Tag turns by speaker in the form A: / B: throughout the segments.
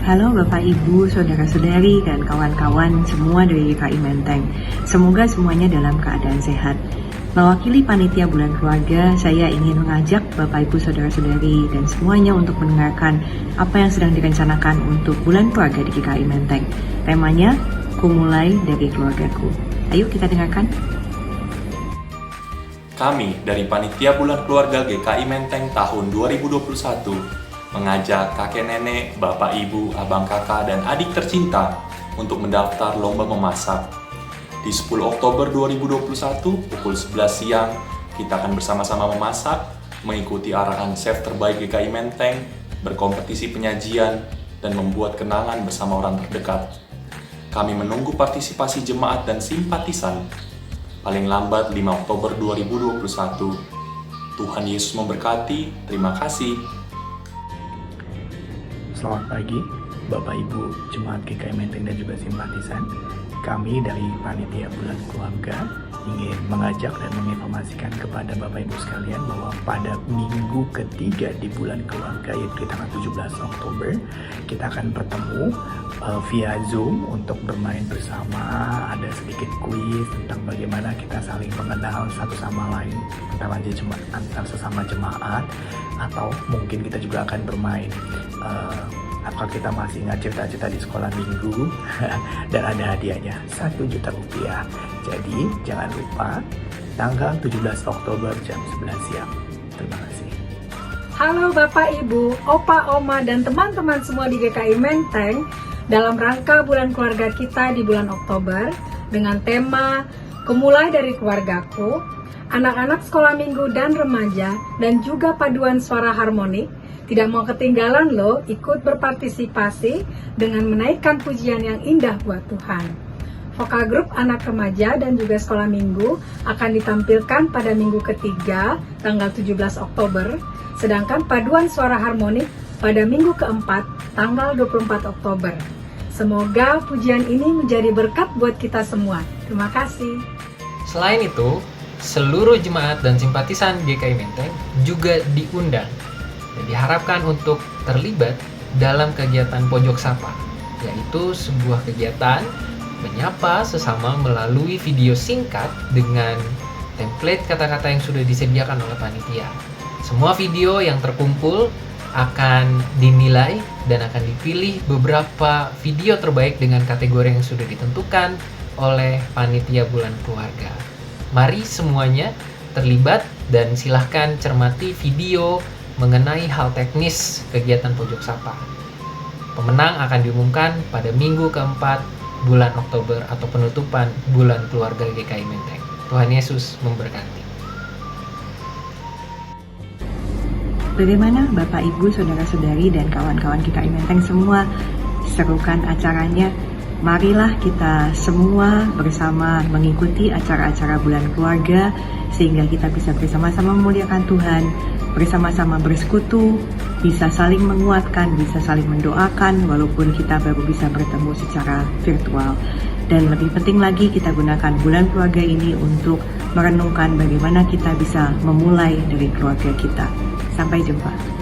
A: Halo Bapak Ibu, Saudara-saudari, dan kawan-kawan semua dari GKI Menteng. Semoga semuanya dalam keadaan sehat. Mewakili Panitia Bulan Keluarga, saya ingin mengajak Bapak Ibu, Saudara-saudari, dan semuanya untuk mendengarkan apa yang sedang direncanakan untuk Bulan Keluarga di GKI Menteng. Temanya, Kumulai dari Keluargaku. Ayo kita dengarkan.
B: Kami dari Panitia Bulan Keluarga GKI Menteng tahun 2021 mengajak kakek nenek, bapak ibu, abang kakak, dan adik tercinta untuk mendaftar lomba memasak. Di 10 Oktober 2021 pukul 11 siang, kita akan bersama-sama memasak, mengikuti arahan chef terbaik GKI Menteng, berkompetisi penyajian, dan membuat kenangan bersama orang terdekat. Kami menunggu partisipasi jemaat dan simpatisan paling lambat 5 Oktober 2021. Tuhan Yesus memberkati. Terima kasih.
C: Selamat pagi, Bapak Ibu Jemaat GKI Menteng dan juga simpatisan. Kami dari Panitia Bulan Keluarga ingin mengajak dan menginformasikan kepada Bapak Ibu sekalian bahwa pada minggu ketiga di Bulan Keluarga, yaitu tanggal 17 Oktober, kita akan bertemu via Zoom untuk bermain bersama. Ada sedikit kuis tentang bagaimana kita saling mengenal satu sama lain antar sesama jemaat, atau mungkin kita juga akan bermain apakah kita masih ingat cerita-cerita di sekolah minggu. Dan ada hadiahnya, 1 juta rupiah. Jadi jangan lupa tanggal 17 Oktober jam 11 siang. Terima kasih.
D: Halo Bapak Ibu, Opa, Oma, dan teman-teman semua di GKI Menteng. Dalam rangka bulan keluarga kita di bulan Oktober dengan tema Kumulai dari Keluargaku, anak-anak sekolah minggu dan remaja dan juga paduan suara harmonik tidak mau ketinggalan loh ikut berpartisipasi dengan menaikkan pujian yang indah buat Tuhan. Vokal grup anak remaja dan juga sekolah minggu akan ditampilkan pada minggu ketiga tanggal 17 Oktober, sedangkan paduan suara harmonik pada minggu keempat tanggal 24 Oktober. Semoga pujian ini menjadi berkat buat kita semua. Terima kasih.
E: Selain itu, seluruh jemaat dan simpatisan GKI Menteng juga diundang dan diharapkan untuk terlibat dalam kegiatan Pojok Sapa, yaitu sebuah kegiatan menyapa sesama melalui video singkat dengan template kata-kata yang sudah disediakan oleh panitia. Semua video yang terkumpul akan dinilai dan akan dipilih beberapa video terbaik dengan kategori yang sudah ditentukan oleh panitia Bulan Keluarga. Mari semuanya terlibat dan silahkan cermati video mengenai hal teknis kegiatan Pojok Sapa. Pemenang akan diumumkan pada minggu keempat bulan Oktober atau penutupan bulan keluarga GKI Menteng. Tuhan Yesus memberkati.
A: Bagaimana Bapak Ibu, Saudara-saudari, dan kawan-kawan GKI Menteng semua? Serukan acaranya. Marilah kita semua bersama mengikuti acara-acara bulan keluarga sehingga kita bisa bersama-sama memuliakan Tuhan, bersama-sama bersekutu, bisa saling menguatkan, bisa saling mendoakan walaupun kita baru bisa bertemu secara virtual. Dan lebih penting lagi, kita gunakan bulan keluarga ini untuk merenungkan bagaimana kita bisa memulai dari keluarga kita. Sampai jumpa.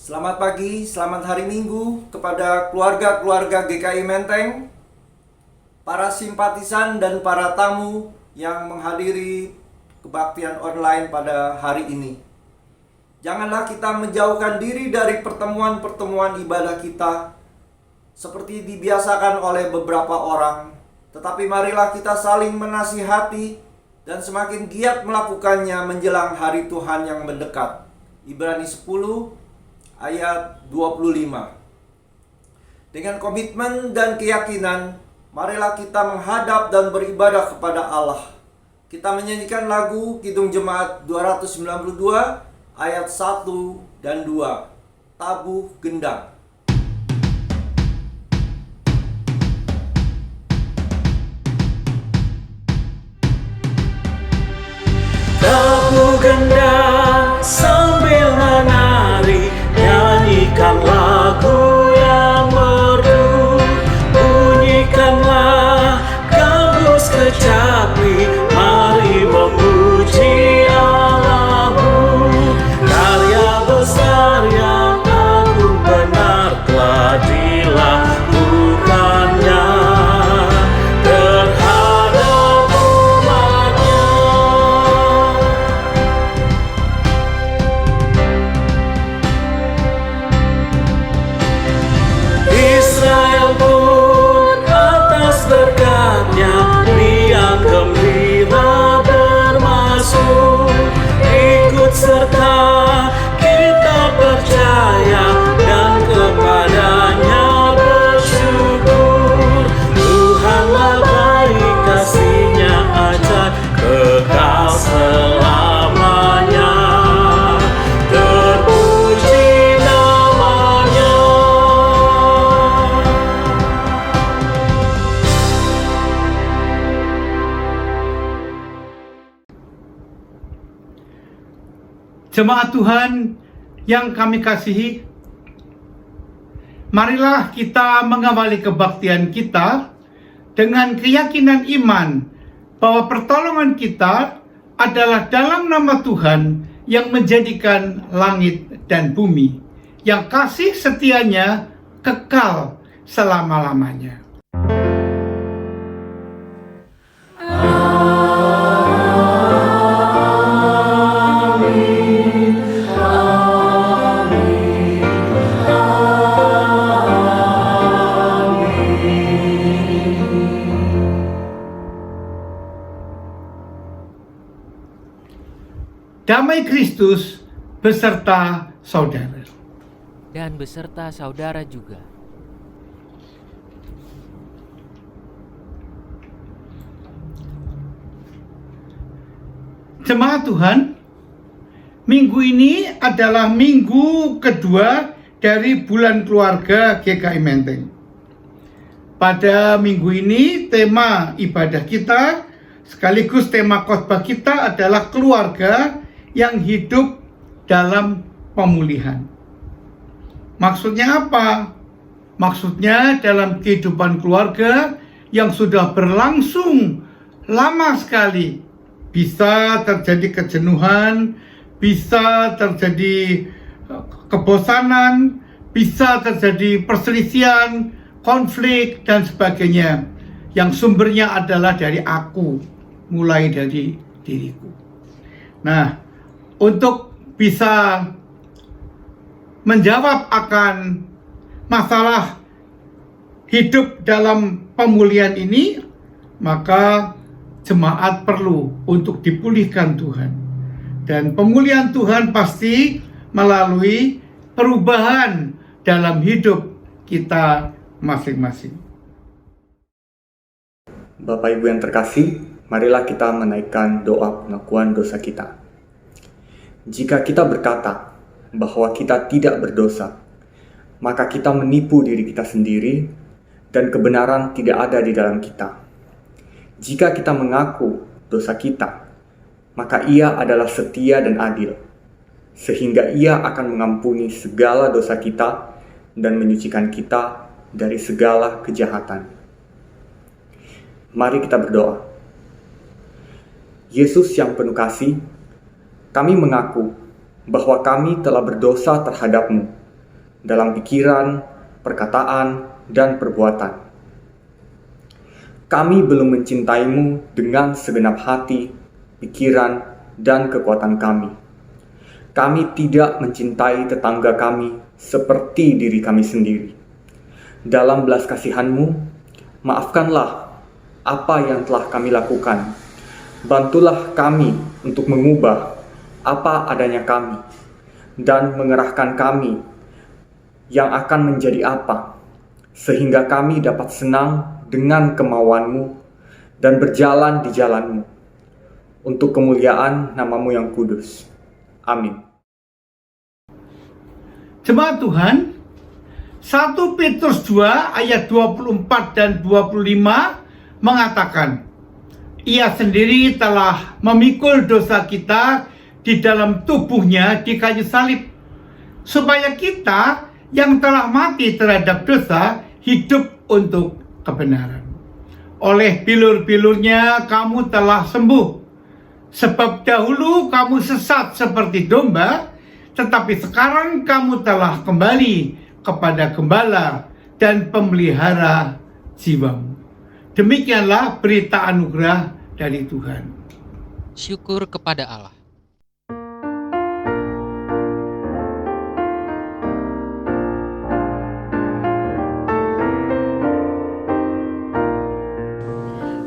F: Selamat pagi, selamat hari Minggu kepada keluarga-keluarga GKI Menteng, para simpatisan dan para tamu yang menghadiri kebaktian online pada hari ini. Janganlah kita menjauhkan diri dari pertemuan-pertemuan ibadah kita seperti dibiasakan oleh beberapa orang, tetapi marilah kita saling menasihati dan semakin giat melakukannya menjelang hari Tuhan yang mendekat. Ibrani 10 ayat 25. Dengan komitmen dan keyakinan, marilah kita menghadap dan beribadah kepada Allah. Kita menyanyikan lagu Kidung Jemaat 292 ayat 1 dan 2. Tabuh Gendang.
G: Tabuh gendang sambil menari, nyanyikan lagu yang merdu, bunyikanlah gambus kecapi, mari memuji Allahmu. Karya besar yang agung benar telah dilakukannya terhadap umatnya. Israel pun atas berkatnya riang gembira bermasmur, ikut serta kita percaya dan kepadanya bersyukur. Tuhanlah baik, kasih-Nya ajaib kekal selamanya, terpuji namanya.
H: Jemaat Tuhan yang kami kasihi, marilah kita mengawali kebaktian kita dengan keyakinan iman bahwa pertolongan kita adalah dalam nama Tuhan yang menjadikan langit dan bumi, yang kasih setianya kekal selama-lamanya. Damai Kristus beserta saudara.
I: Dan beserta saudara juga.
H: Jemaat Tuhan, minggu ini adalah minggu kedua dari bulan keluarga GKI Menteng. Pada minggu ini tema ibadah kita sekaligus tema khotbah kita adalah keluarga yang hidup dalam pemulihan. Maksudnya apa? Maksudnya dalam kehidupan keluarga yang sudah berlangsung lama sekali, bisa terjadi kejenuhan, bisa terjadi kebosanan, bisa terjadi perselisihan, konflik, dan sebagainya, yang sumbernya adalah dari aku, mulai dari diriku. Nah, untuk bisa menjawab akan masalah hidup dalam pemulihan ini, maka jemaat perlu untuk dipulihkan Tuhan. Dan pemulihan Tuhan pasti melalui perubahan dalam hidup kita masing-masing.
J: Bapak Ibu yang terkasih, marilah kita menaikkan doa pengakuan dosa kita. Jika kita berkata bahwa kita tidak berdosa, maka kita menipu diri kita sendiri dan kebenaran tidak ada di dalam kita. Jika kita mengaku dosa kita, maka Ia adalah setia dan adil, sehingga Ia akan mengampuni segala dosa kita dan menyucikan kita dari segala kejahatan. Mari kita berdoa. Yesus yang penuh kasih, kami mengaku bahwa kami telah berdosa terhadap-Mu dalam pikiran, perkataan, dan perbuatan. Kami belum mencintaimu dengan segenap hati, pikiran, dan kekuatan kami. Kami tidak mencintai tetangga kami seperti diri kami sendiri. Dalam belas kasihan-Mu, maafkanlah apa yang telah kami lakukan. Bantulah kami untuk mengubah apa adanya kami dan mengerahkan kami yang akan menjadi apa, sehingga kami dapat senang dengan kemauan-Mu dan berjalan di jalan-Mu untuk kemuliaan nama-Mu yang kudus. Amin.
H: Jemaat Tuhan, 1 Petrus 2 ayat 24 dan 25 mengatakan, Ia sendiri telah memikul dosa kita di dalam tubuhnya di kayu salib, supaya kita yang telah mati terhadap dosa hidup untuk kebenaran. Oleh bilur-bilurnya kamu telah sembuh. Sebab dahulu kamu sesat seperti domba, tetapi sekarang kamu telah kembali kepada gembala dan pemelihara jiwamu. Demikianlah berita anugerah dari Tuhan.
I: Syukur kepada Allah.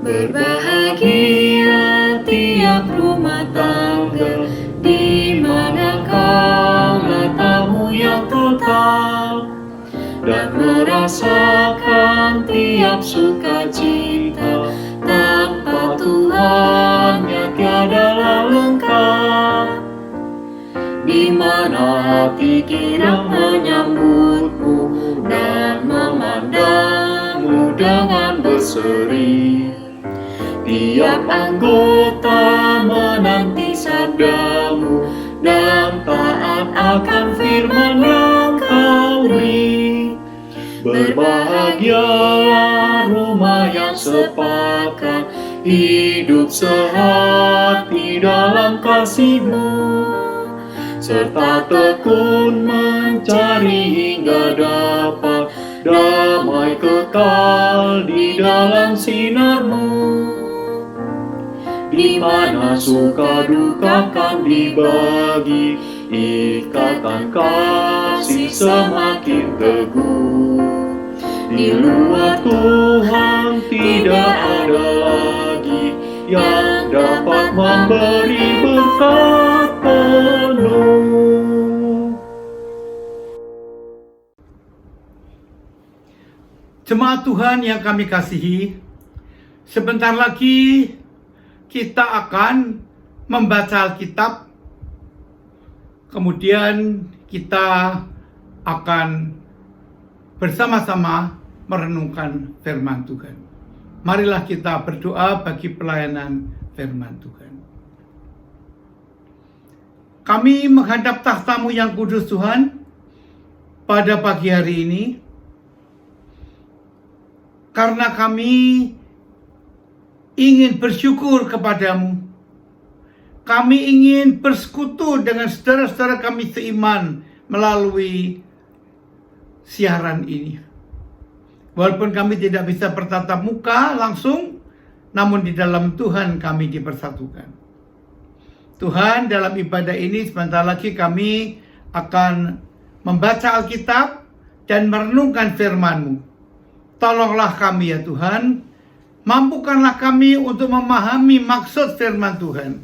G: Berbahagia tiap rumah tangga di mana kaulah tamu yang tetap dan merasakan tiap sukacita. Tanpa Tuhannya tiadalah lengkap. Di mana hati kirang menyambutmu dan memandangmu dengan berseri. Tiap anggota menanti sabdamu dan taat akan firman yang kau beri. Berbahagialah rumah yang sepakat, hidup sehati dalam kasih-Mu, serta tekun mencari hingga dapat damai kekal di dalam sinar-Mu. Di mana suka duka kan dibagi, ikatan kasih semakin teguh. Di luar Tuhan tidak ada lagi yang dapat memberi berkat penuh.
H: Jemaat Tuhan yang kami kasihi, sebentar lagi kita akan membaca Alkitab, kemudian kita akan bersama-sama merenungkan firman Tuhan. Marilah kita berdoa bagi pelayanan firman Tuhan. Kami menghadap tahta-Mu yang kudus Tuhan, pada pagi hari ini, karena kami ingin bersyukur kepadamu. Kami ingin bersekutu dengan saudara-saudara kami seiman melalui siaran ini. Walaupun kami tidak bisa bertatap muka langsung, namun di dalam Tuhan kami dipersatukan. Tuhan, dalam ibadah ini sebentar lagi kami akan membaca Alkitab dan merenungkan firman-Mu. Tolonglah kami ya Tuhan, mampukanlah kami untuk memahami maksud firman Tuhan.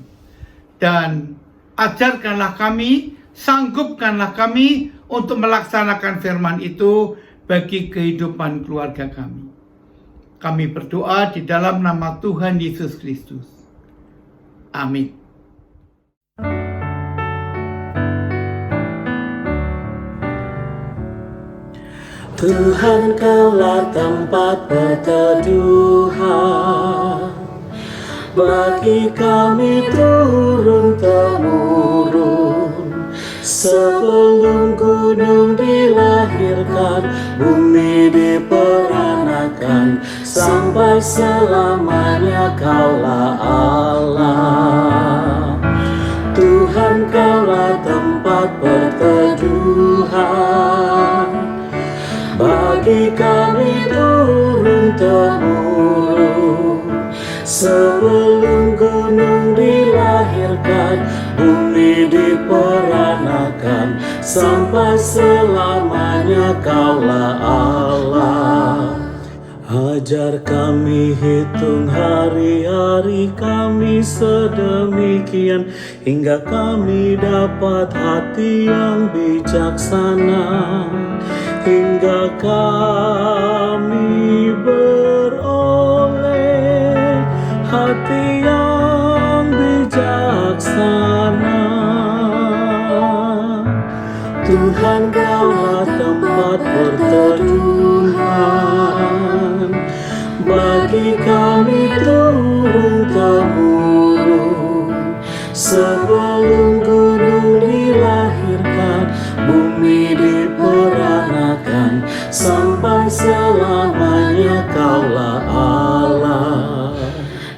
H: Dan ajarkanlah kami, sanggupkanlah kami untuk melaksanakan firman itu bagi kehidupan keluarga kami. Kami berdoa di dalam nama Tuhan Yesus Kristus. Amin.
G: Tuhan, Kaulah tempat perteduhan bagi kami turun-temurun. Sebelum gunung dilahirkan, bumi diperanakan, sampai selamanya Kaulah Allah. Tuhan, Kaulah tempat perteduhan bagi kami turun-temurun. Sebelum gunung dilahirkan, bumi diperanakan, sampai selamanya Kaulah Allah. Ajar kami hitung hari-hari kami sedemikian, hingga kami dapat hati yang bijaksana, hingga kami beroleh hati yang bijaksana. Tuhan, Kaulah tempat perteduhan bagi kami turun-temurun. Sebelum gunung dilahirkan, bumi diperanakan, sampai selamanya Kaulah Allah.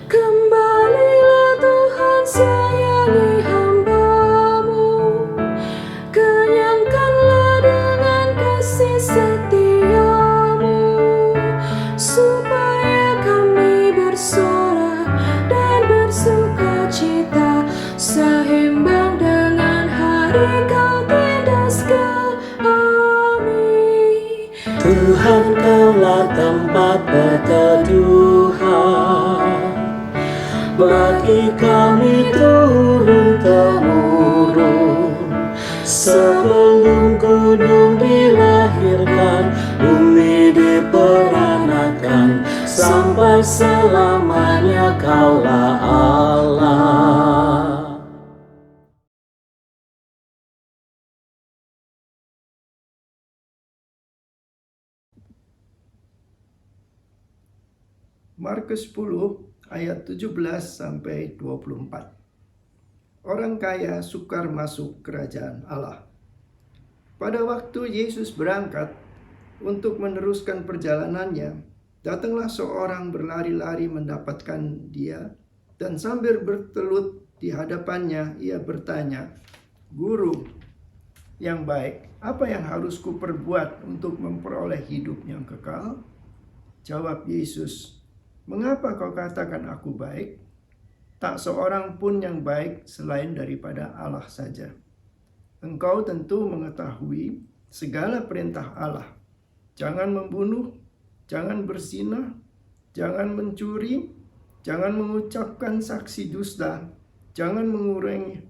G: Kembalilah Tuhan, sayangi hamba-Mu, kenyangkanlah dengan kasih setia-Mu, supaya kami bersorak dan bersuka cita, seimbang dengan hari Kau tindas kami. Tuhan, Kaulah tempat perteduhan bagi kami turun-temurun. Sebelum gunung dilahirkan, bumi diperanakan, sampai selamanya Kaulah Allah.
H: Markus 10 ayat 17 sampai 24. Orang kaya sukar masuk kerajaan Allah. Pada waktu Yesus berangkat untuk meneruskan perjalanannya, datanglah seorang berlari-lari mendapatkan dia, dan sambil bertelut di hadapannya ia bertanya, "Guru yang baik, apa yang harus kuperbuat untuk memperoleh hidup yang kekal?" Jawab Yesus, "Mengapa kau katakan aku baik? Tak seorang pun yang baik selain daripada Allah saja. Engkau tentu mengetahui segala perintah Allah. Jangan membunuh, jangan berzina, jangan mencuri, jangan mengucapkan saksi dusta, jangan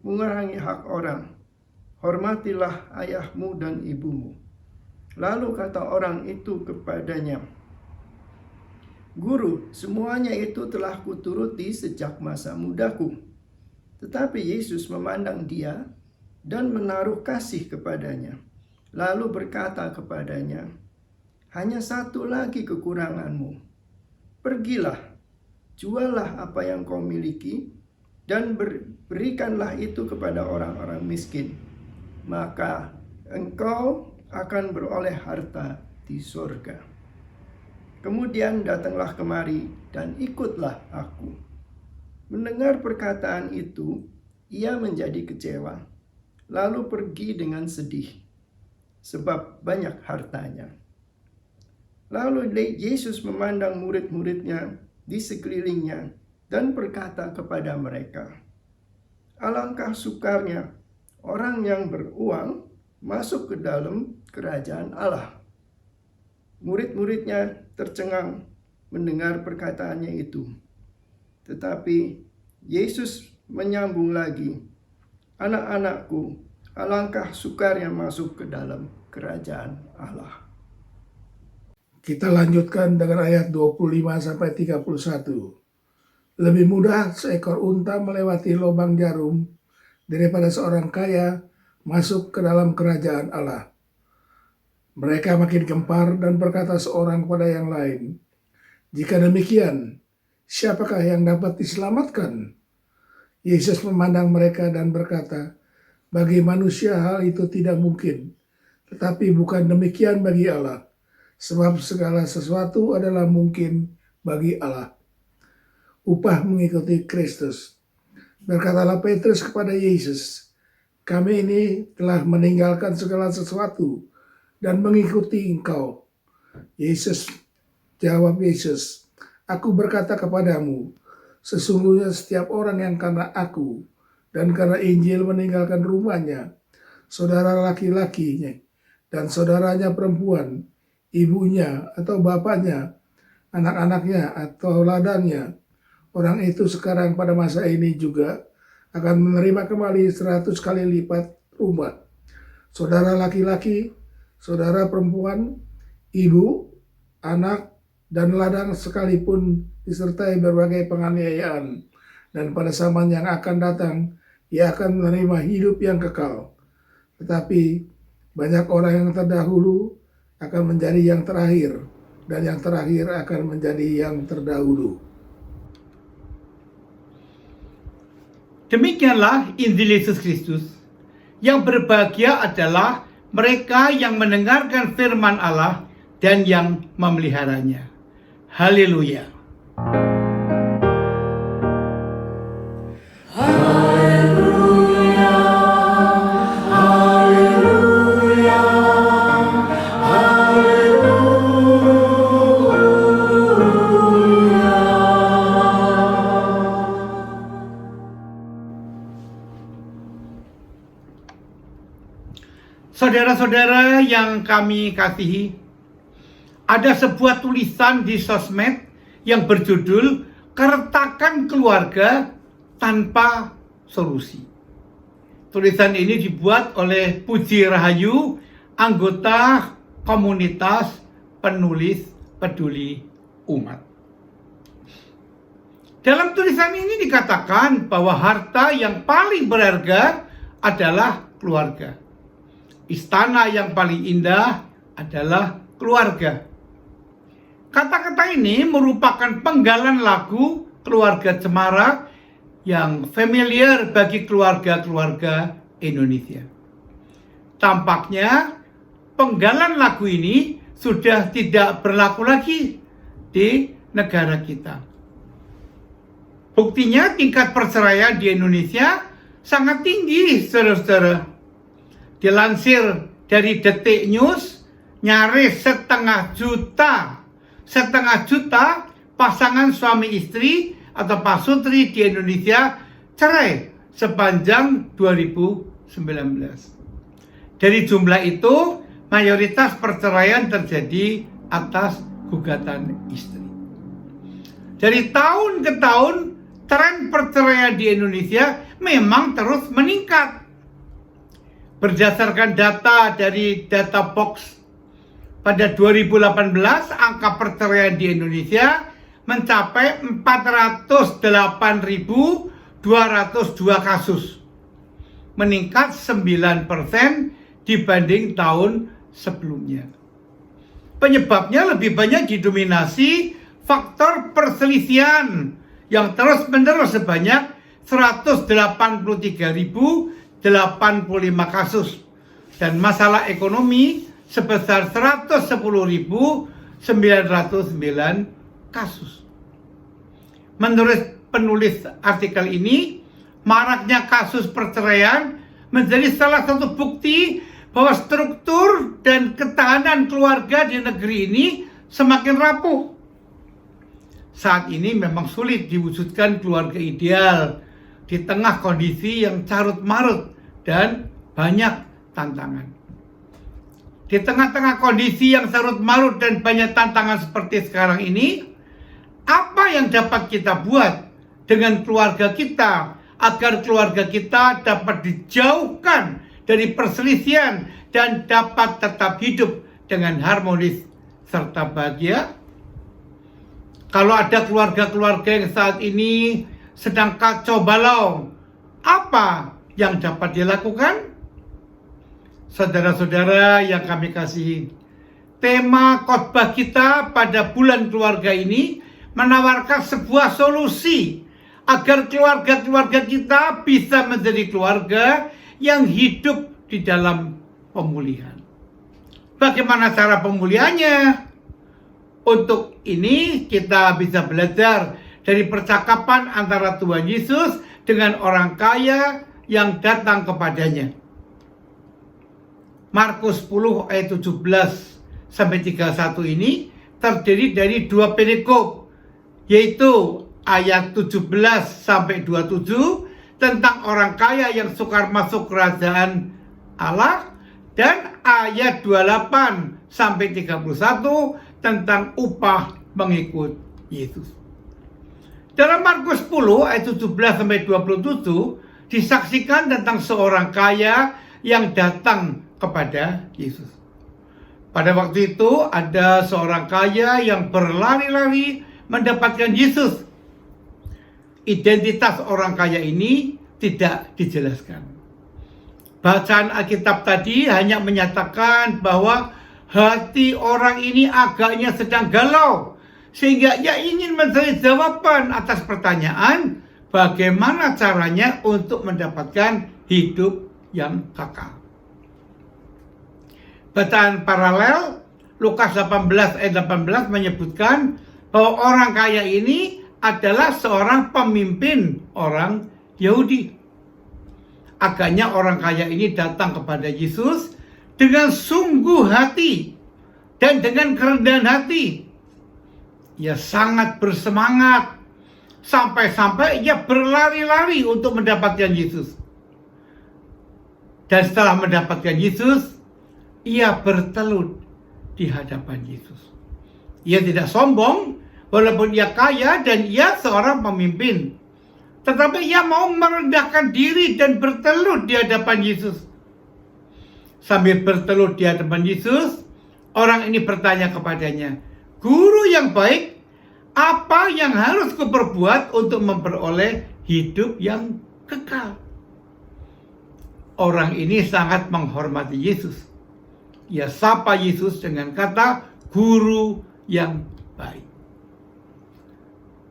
H: mengurangi hak orang. Hormatilah ayahmu dan ibumu." Lalu kata orang itu kepadanya, "Guru, semuanya itu telah kuturuti sejak masa mudaku." Tetapi Yesus memandang dia dan menaruh kasih kepadanya. Lalu berkata kepadanya, "Hanya satu lagi kekuranganmu. Pergilah, juallah apa yang kau miliki, dan berikanlah itu kepada orang-orang miskin. Maka engkau akan beroleh harta di surga. Kemudian datanglah kemari dan ikutlah aku." Mendengar perkataan itu, ia menjadi kecewa, lalu pergi dengan sedih, sebab banyak hartanya. Lalu Yesus memandang murid-muridnya di sekelilingnya dan berkata kepada mereka, "Alangkah sukarnya orang yang beruang masuk ke dalam kerajaan Allah." Murid-muridnya tercengang mendengar perkataannya itu. Tetapi Yesus menyambung lagi, "Anak-anakku, alangkah sukarnya masuk ke dalam kerajaan Allah."
K: Kita lanjutkan dengan ayat 25 sampai 31. Lebih mudah seekor unta melewati lubang jarum daripada seorang kaya masuk ke dalam kerajaan Allah. Mereka makin gempar dan berkata seorang kepada yang lain, "Jika demikian, siapakah yang dapat diselamatkan?" Yesus memandang mereka dan berkata, "Bagi manusia hal itu tidak mungkin, tetapi bukan demikian bagi Allah, sebab segala sesuatu adalah mungkin bagi Allah." Upah mengikuti Kristus. Berkatalah Petrus kepada Yesus, "Kami ini telah meninggalkan segala sesuatu dan mengikuti Engkau." Jawab Yesus, "Aku berkata kepadamu, sesungguhnya setiap orang yang karena aku dan karena Injil meninggalkan rumahnya, saudara laki-lakinya, dan saudaranya perempuan, ibunya atau bapaknya, anak-anaknya atau ladangnya, orang itu sekarang pada masa ini juga akan menerima kembali 100 kali lipat rumah. Saudara laki-laki, saudara perempuan, ibu, anak, dan ladang sekalipun disertai berbagai penganiayaan. Dan pada zaman yang akan datang, ia akan menerima hidup yang kekal. Tetapi banyak orang yang terdahulu akan menjadi yang terakhir, dan yang terakhir akan menjadi yang terdahulu."
H: Demikianlah Injil Yesus Kristus. Yang berbahagia adalah mereka yang mendengarkan firman Allah dan yang memeliharanya. Haleluya. Saudara-saudara yang kami kasihi, ada sebuah tulisan di sosmed yang berjudul "Keretakan Keluarga Tanpa Solusi". Tulisan ini dibuat oleh Puji Rahayu, anggota komunitas penulis peduli umat. Dalam tulisan ini dikatakan bahwa harta yang paling berharga adalah keluarga. Istana yang paling indah adalah keluarga. Kata-kata ini merupakan penggalan lagu Keluarga Cemara yang familiar bagi keluarga-keluarga Indonesia. Tampaknya penggalan lagu ini sudah tidak berlaku lagi di negara kita. Buktinya tingkat perceraian di Indonesia sangat tinggi, saudara-saudara. Dilansir dari Detik News, nyaris setengah juta pasangan suami istri atau pasutri di Indonesia cerai sepanjang 2019. Dari jumlah itu, mayoritas perceraian terjadi atas gugatan istri. Dari tahun ke tahun, tren perceraian di Indonesia memang terus meningkat. Berdasarkan data dari Databox, pada 2018 angka perceraian di Indonesia mencapai 408.202 kasus, meningkat 9% dibanding tahun sebelumnya. Penyebabnya lebih banyak didominasi faktor perselisihan yang terus-menerus sebanyak 183.085 kasus, dan masalah ekonomi sebesar 110.909 kasus. Menurut penulis artikel ini, maraknya kasus perceraian menjadi salah satu bukti bahwa struktur dan ketahanan keluarga di negeri ini semakin rapuh. Saat ini memang sulit diwujudkan keluarga ideal di tengah kondisi yang carut-marut dan banyak tantangan. Di tengah-tengah kondisi yang carut-marut dan banyak tantangan seperti sekarang ini, apa yang dapat kita buat dengan keluarga kita agar keluarga kita dapat dijauhkan dari perselisihan dan dapat tetap hidup dengan harmonis serta bahagia? Kalau ada keluarga-keluarga yang saat ini sedang kacau balau, apa yang dapat dilakukan? Saudara-saudara yang kami kasihi, tema khotbah kita pada bulan keluarga ini menawarkan sebuah solusi agar keluarga-keluarga kita bisa menjadi keluarga yang hidup di dalam pemulihan. Bagaimana cara pemulihannya? Untuk ini kita bisa belajar dari percakapan antara Tuhan Yesus dengan orang kaya yang datang kepadanya. Markus 10 ayat 17 sampai 31 ini terdiri dari 2 perikop, yaitu ayat 17 sampai 27 tentang orang kaya yang sukar masuk kerajaan Allah, dan ayat 28 sampai 31 tentang upah mengikut Yesus. Dalam Markus 10 ayat 17 sampai 27 disaksikan tentang seorang kaya yang datang kepada Yesus. Pada waktu itu ada seorang kaya yang berlari-lari mendapatkan Yesus. Identitas orang kaya ini tidak dijelaskan. Bacaan Alkitab tadi hanya menyatakan bahwa hati orang ini agaknya sedang galau, sehingga ia ingin mencari jawaban atas pertanyaan bagaimana caranya untuk mendapatkan hidup yang kekal. Bacaan paralel Lukas 18 ayat 18 menyebutkan bahwa orang kaya ini adalah seorang pemimpin orang Yahudi. Agaknya orang kaya ini datang kepada Yesus dengan sungguh hati dan dengan kerendahan hati. Ia sangat bersemangat sampai-sampai ia berlari-lari untuk mendapatkan Yesus. Dan setelah mendapatkan Yesus, ia bertelut di hadapan Yesus. Ia tidak sombong, walaupun ia kaya dan ia seorang pemimpin. Tetapi ia mau merendahkan diri dan bertelut di hadapan Yesus. Sambil bertelut di hadapan Yesus, orang ini bertanya kepadanya, "Guru yang baik, apa yang harus kuperbuat untuk memperoleh hidup yang kekal?" Orang ini sangat menghormati Yesus. Ia sapa Yesus dengan kata guru yang baik.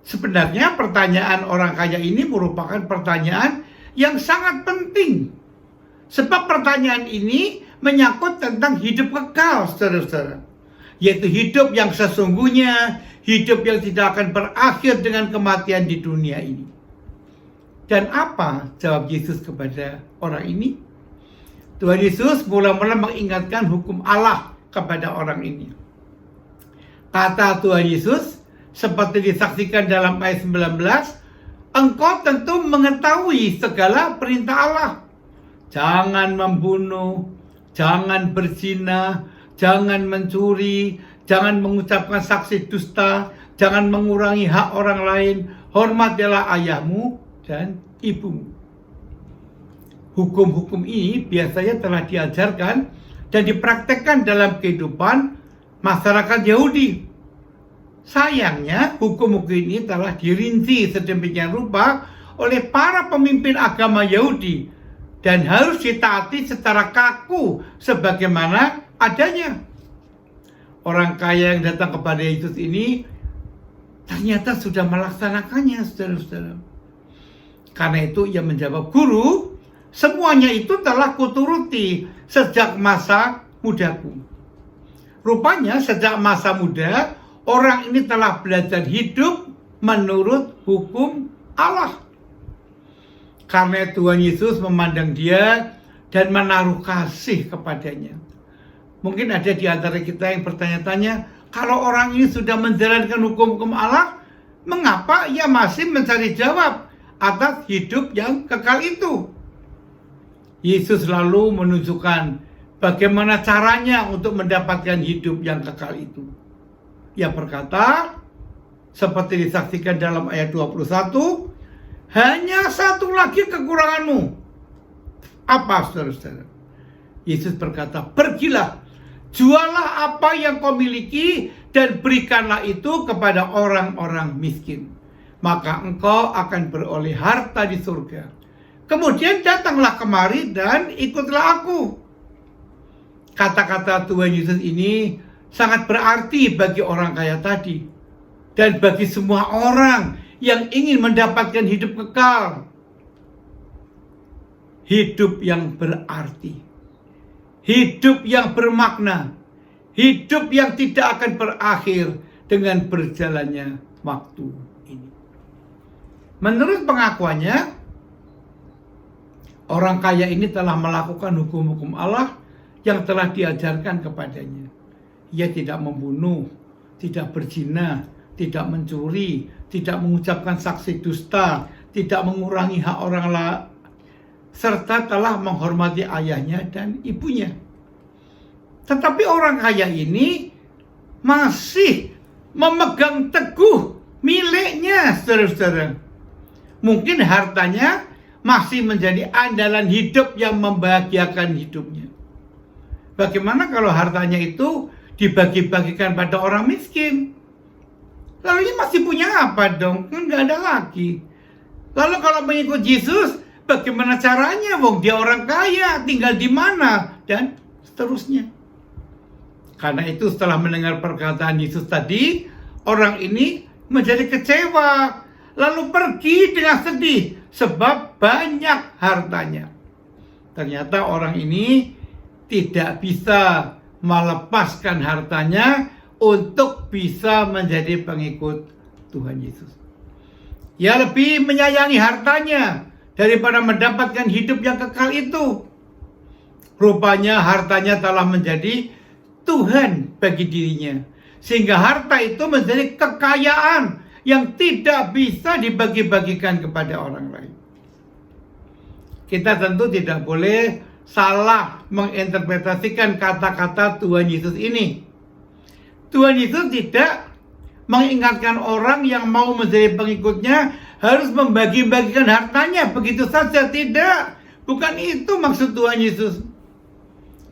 H: Sebenarnya pertanyaan orang kaya ini merupakan pertanyaan yang sangat penting. Sebab pertanyaan ini menyangkut tentang hidup kekal, saudara-saudara. Yaitu hidup yang sesungguhnya, hidup yang tidak akan berakhir dengan kematian di dunia ini. Dan apa jawab Yesus kepada orang ini? Tuhan Yesus mula-mula mengingatkan hukum Allah kepada orang ini. Kata Tuhan Yesus, seperti disaksikan dalam ayat 19, engkau tentu mengetahui segala perintah Allah. Jangan membunuh, jangan berzina, jangan mencuri, jangan mengucapkan saksi dusta, jangan mengurangi hak orang lain, hormatilah ayahmu dan ibumu. Hukum-hukum ini biasanya telah diajarkan dan dipraktekkan dalam kehidupan masyarakat Yahudi. Sayangnya, hukum-hukum ini telah dirinci sedemikian rupa oleh para pemimpin agama Yahudi dan harus ditaati secara kaku sebagaimana adanya. Orang kaya yang datang kepada Yesus ini ternyata sudah melaksanakannya, saudara-saudara. Karena itu ia menjawab, "Guru, semuanya itu telah kuturuti sejak masa mudaku." Rupanya sejak masa muda, orang ini telah belajar hidup menurut hukum Allah. Karena Tuhan Yesus memandang dia dan menaruh kasih kepadanya. Mungkin ada di antara kita yang bertanya-tanya, kalau orang ini sudah menjalankan hukum-hukum Allah, mengapa ia masih mencari jawab atas hidup yang kekal itu? Yesus lalu menunjukkan bagaimana caranya untuk mendapatkan hidup yang kekal itu. Ia berkata, seperti disaksikan dalam ayat 21, hanya satu lagi kekuranganmu. Apa, saudara-saudara? Yesus berkata, pergilah, jualah apa yang kau miliki dan berikanlah itu kepada orang-orang miskin. Maka engkau akan beroleh harta di surga. Kemudian datanglah kemari dan ikutlah aku. Kata-kata Tuhan Yesus ini sangat berarti bagi orang kaya tadi. Dan bagi semua orang yang ingin mendapatkan hidup kekal. Hidup yang berarti. Hidup yang bermakna. Hidup yang tidak akan berakhir dengan berjalannya waktu ini. Menurut pengakuannya, orang kaya ini telah melakukan hukum-hukum Allah yang telah diajarkan kepadanya. ia tidak membunuh, tidak berzina, tidak mencuri, tidak mengucapkan saksi dusta, tidak mengurangi hak orang lain, serta telah menghormati ayahnya dan ibunya. Tetapi orang kaya ini masih memegang teguh miliknya, saudara-saudara. Mungkin hartanya masih menjadi andalan hidup yang membahagiakan hidupnya. Bagaimana kalau hartanya itu dibagi-bagikan pada orang miskin? Lalu ini masih punya apa dong? Kan nggak ada lagi. Lalu kalau mengikut Yesus, bagaimana caranya? Wong dia orang kaya, tinggal di mana? Dan seterusnya. Karena itu setelah mendengar perkataan Yesus tadi, orang ini menjadi kecewa. Lalu pergi dengan sedih sebab banyak hartanya. Ternyata orang ini tidak bisa melepaskan hartanya untuk bisa menjadi pengikut Tuhan Yesus. Ia lebih menyayangi hartanya daripada mendapatkan hidup yang kekal itu. Rupanya hartanya telah menjadi Tuhan bagi dirinya. Sehingga harta itu menjadi kekayaan yang tidak bisa dibagi-bagikan kepada orang lain. Kita tentu tidak boleh salah menginterpretasikan kata-kata Tuhan Yesus ini. Tuhan Yesus tidak mengingatkan orang yang mau menjadi pengikutnya harus membagi-bagikan hartanya begitu saja. Tidak, bukan itu maksud Tuhan Yesus.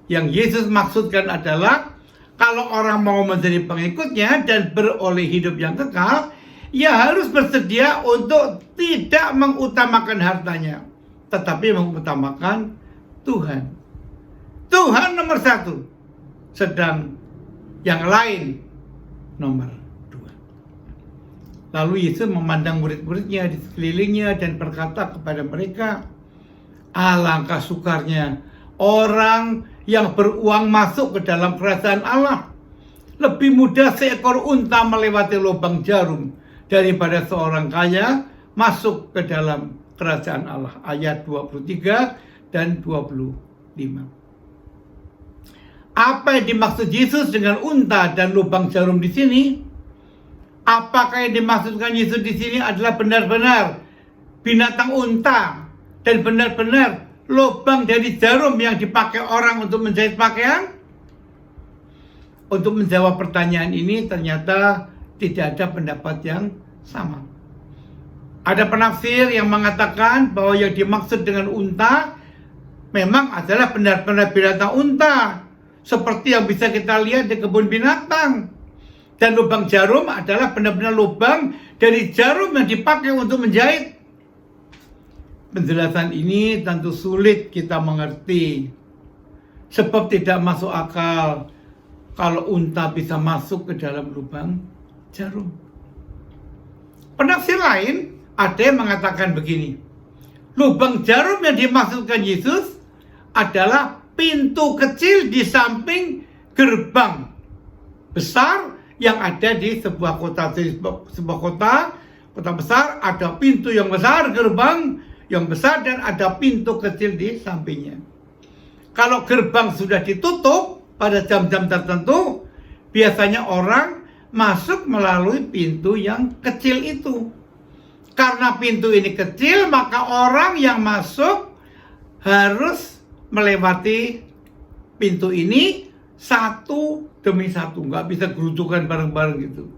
H: Yang Yesus maksudkan adalah kalau orang mau menjadi pengikutnya dan beroleh hidup yang kekal, ia harus bersedia untuk tidak mengutamakan hartanya, tetapi mengutamakan Tuhan. Tuhan nomor satu, sedang yang lain nomor dua. Lalu Yesus memandang murid-muridnya di sekelilingnya dan berkata kepada mereka, alangkah sukarnya orang yang beruang masuk ke dalam kerajaan Allah. Lebih mudah seekor unta melewati lubang jarum daripada seorang kaya masuk ke dalam kerajaan Allah. Ayat 23 dan 25. Apa yang dimaksud Yesus dengan unta dan lubang jarum di sini? Apakah yang dimaksudkan Yesus di sini adalah benar-benar binatang unta dan benar-benar lubang dari jarum yang dipakai orang untuk menjahit pakaian? Untuk menjawab pertanyaan ini ternyata tidak ada pendapat yang sama. Ada penafsir yang mengatakan bahwa yang dimaksud dengan unta memang adalah benar-benar binatang unta, seperti yang bisa kita lihat di kebun binatang. Dan lubang jarum adalah benar-benar lubang dari jarum yang dipakai untuk menjahit. Penjelasan ini tentu sulit kita mengerti, sebab tidak masuk akal kalau unta bisa masuk ke dalam lubang jarum. Penafsir lain ada yang mengatakan begini, lubang jarum yang dimaksudkan Yesus adalah pintu kecil di samping gerbang besar yang ada di sebuah kota. Di sebuah kota besar ada pintu yang besar, gerbang yang besar, dan ada pintu kecil di sampingnya. Kalau gerbang sudah ditutup pada jam-jam tertentu, biasanya orang masuk melalui pintu yang kecil itu. Karena pintu ini kecil, maka orang yang masuk harus melewati pintu ini satu demi satu, nggak bisa gerutukan bareng-bareng gitu.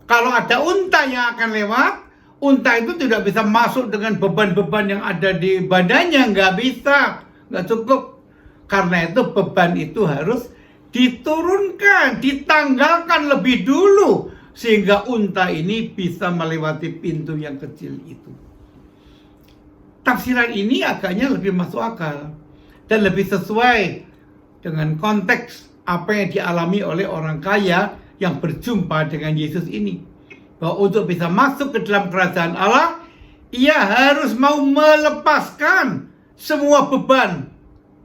H: Kalau ada unta yang akan lewat, unta itu tidak bisa masuk dengan beban-beban yang ada di badannya, nggak bisa, nggak cukup. Karena itu beban itu harus diturunkan, ditanggalkan lebih dulu, sehingga unta ini bisa melewati pintu yang kecil itu. Tafsiran ini agaknya lebih masuk akal dan lebih sesuai dengan konteks apa yang dialami oleh orang kaya yang berjumpa dengan Yesus ini. Bahwa untuk bisa masuk ke dalam kerajaan Allah, ia harus mau melepaskan semua beban,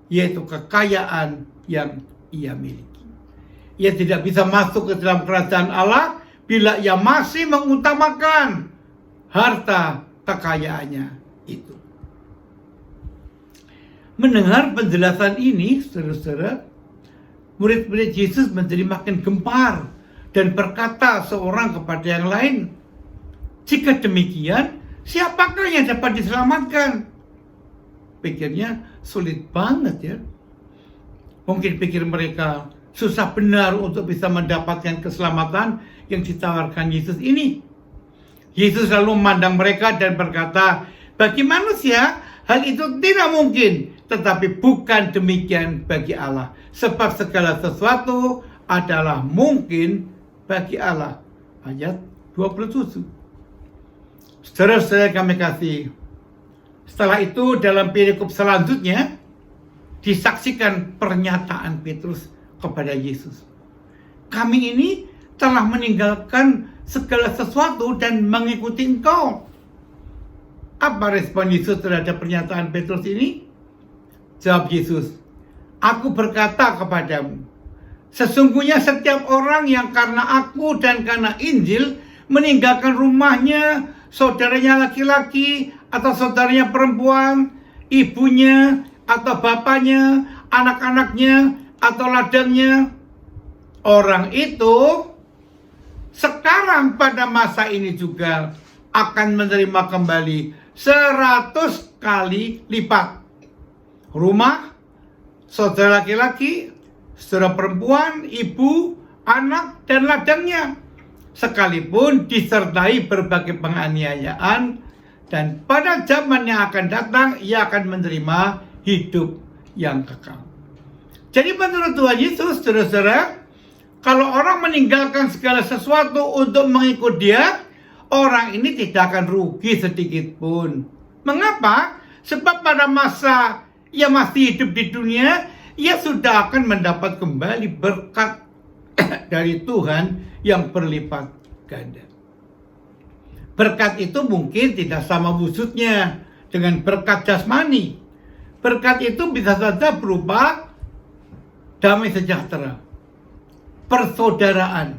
H: yaitu kekayaan yang ia miliki. Ia tidak bisa masuk ke dalam kerajaan Allah bila ia masih mengutamakan harta kekayaannya itu. Mendengar penjelasan ini, saudara-saudara, murid-murid Yesus menjadi makin gempar dan berkata seorang kepada yang lain, "Jika demikian, siapakah yang dapat diselamatkan?" Pikirnya sulit banget ya. Mungkin pikir mereka susah benar untuk bisa mendapatkan keselamatan yang ditawarkan Yesus ini. Yesus lalu memandang mereka dan berkata, "Bagi manusia hal itu tidak mungkin, tetapi bukan demikian bagi Allah. Sebab segala sesuatu adalah mungkin bagi Allah." Ayat 27. Saudara-saudara kami kasih, setelah itu dalam perikop selanjutnya disaksikan pernyataan Petrus kepada Yesus. "Kami ini telah meninggalkan segala sesuatu dan mengikuti Engkau." Apa respon Yesus terhadap pernyataan Petrus ini? Jawab Yesus, "Aku berkata kepadamu, sesungguhnya setiap orang yang karena aku dan karena Injil meninggalkan rumahnya, saudaranya laki-laki atau saudaranya perempuan, ibunya atau bapaknya, anak-anaknya atau ladangnya, orang itu sekarang pada masa ini juga akan menerima kembali 100 kali lipat. Rumah, saudara laki-laki, saudara perempuan, ibu, anak, dan ladangnya, sekalipun disertai berbagai penganiayaan, dan pada zaman yang akan datang ia akan menerima hidup yang kekal." Jadi menurut Tuhan Yesus, saudara-saudara, kalau orang meninggalkan segala sesuatu untuk mengikut Dia, orang ini tidak akan rugi sedikit pun. Mengapa? Sebab pada masa ia masih hidup di dunia, ia sudah akan mendapat kembali berkat dari Tuhan yang berlipat ganda. Berkat itu mungkin tidak sama wujudnya dengan berkat jasmani. Berkat itu bisa saja berupa damai sejahtera, persaudaraan,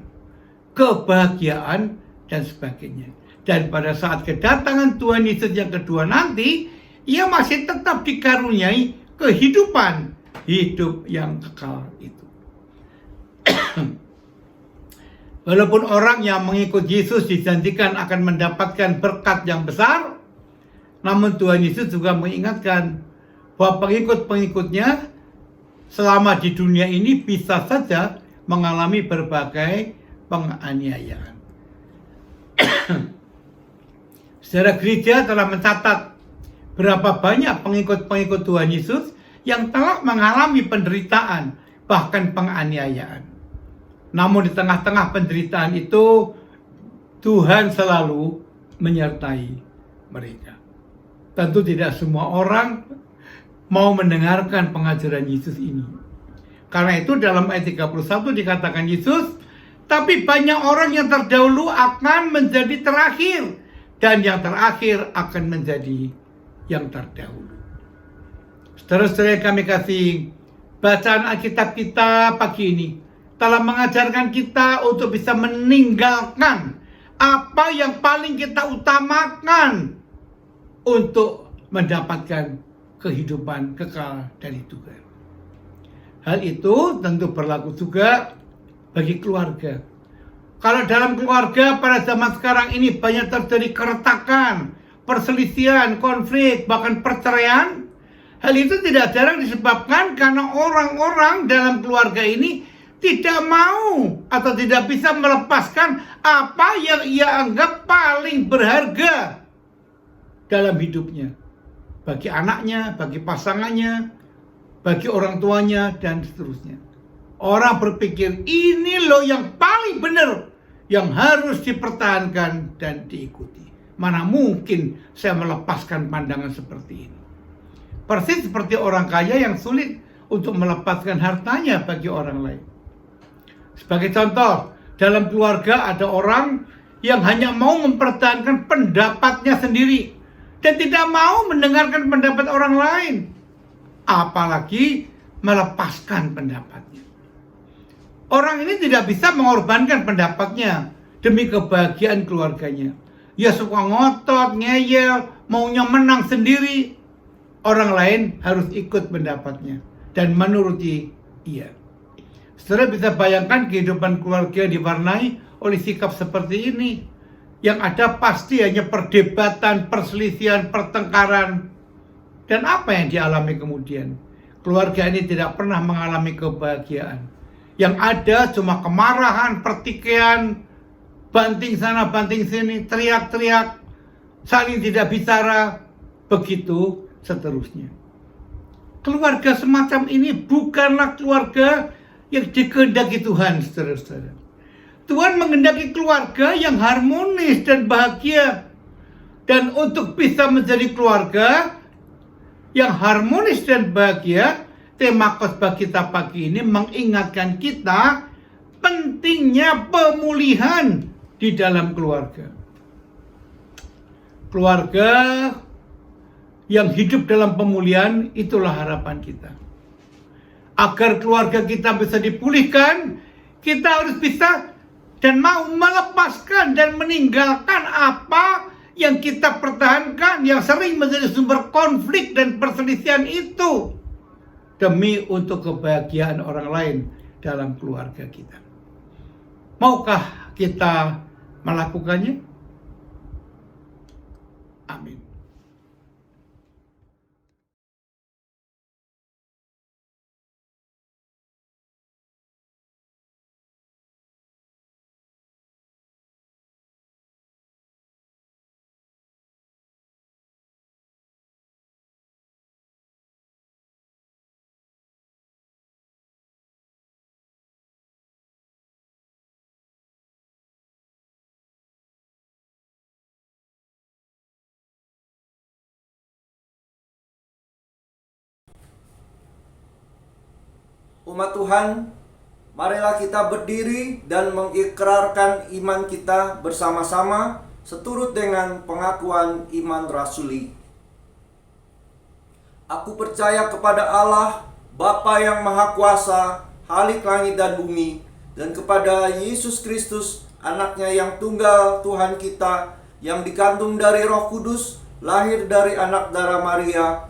H: kebahagiaan, dan sebagainya. Dan pada saat kedatangan Tuhan Yesus yang kedua nanti, ia masih tetap dikaruniai kehidupan, hidup yang kekal itu. Walaupun orang yang mengikut Yesus dijanjikan akan mendapatkan berkat yang besar, namun Tuhan Yesus juga mengingatkan bahwa pengikut-pengikutnya selama di dunia ini bisa saja mengalami berbagai penganiayaan. Sejarah gereja telah mencatat berapa banyak pengikut-pengikut Tuhan Yesus yang telah mengalami penderitaan, bahkan penganiayaan. Namun di tengah-tengah penderitaan itu, Tuhan selalu menyertai mereka. Tentu tidak semua orang mau mendengarkan pengajaran Yesus ini. Karena itu dalam ayat 31 dikatakan Yesus, "Tapi banyak orang yang terdahulu akan menjadi terakhir, dan yang terakhir akan menjadi yang terdahulu." Saudara-saudara kami kasih, bacaan Alkitab kita pagi ini telah mengajarkan kita untuk bisa meninggalkan apa yang paling kita utamakan untuk mendapatkan kehidupan kekal dari Tuhan. Hal itu tentu berlaku juga bagi keluarga. Kalau dalam keluarga pada zaman sekarang ini banyak terjadi keretakan, perselisihan, konflik, bahkan perceraian, hal itu tidak jarang disebabkan karena orang-orang dalam keluarga ini tidak mau atau tidak bisa melepaskan apa yang ia anggap paling berharga dalam hidupnya. Bagi anaknya, bagi pasangannya, bagi orang tuanya, dan seterusnya. Orang berpikir, ini loh yang paling benar, yang harus dipertahankan dan diikuti. Mana mungkin saya melepaskan pandangan seperti ini. Persis seperti orang kaya yang sulit untuk melepaskan hartanya bagi orang lain. Sebagai contoh, dalam keluarga ada orang yang hanya mau mempertahankan pendapatnya sendiri dan tidak mau mendengarkan pendapat orang lain, apalagi melepaskan pendapatnya. Orang ini tidak bisa mengorbankan pendapatnya demi kebahagiaan keluarganya. Ia suka ngotot, ngeyel, maunya menang sendiri. Orang lain harus ikut pendapatnya dan menuruti ia. Saudara bisa bayangkan kehidupan keluarga diwarnai oleh sikap seperti ini. Yang ada pasti hanya perdebatan, perselisihan, pertengkaran. Dan apa yang dialami kemudian? Keluarga ini tidak pernah mengalami kebahagiaan. Yang ada cuma kemarahan, pertikaian, banting sana, banting sini, teriak-teriak, saling tidak bicara, begitu seterusnya. Keluarga semacam ini bukanlah keluarga yang dikehendaki Tuhan, saudara-saudara. Tuhan menghendaki keluarga yang harmonis dan bahagia. Dan untuk bisa menjadi keluarga yang harmonis dan bahagia, tema khotbah kita pagi ini mengingatkan kita pentingnya pemulihan di dalam keluarga. Keluarga yang hidup dalam pemulihan, itulah harapan kita. Agar keluarga kita bisa dipulihkan, kita harus bisa dan mau melepaskan dan meninggalkan apa yang kita pertahankan, yang sering menjadi sumber konflik dan perselisihan itu, demi untuk kebahagiaan orang lain dalam keluarga kita. Maukah kita melakukannya? Amin.
F: Umat Tuhan, marilah kita berdiri dan mengikrarkan iman kita bersama-sama seturut dengan pengakuan iman rasuli. Aku percaya kepada Allah, Bapa yang Maha Kuasa, Khalik langit dan bumi, dan kepada Yesus Kristus, Anaknya yang tunggal Tuhan kita, yang dikandung dari Roh Kudus, lahir dari anak darah Maria,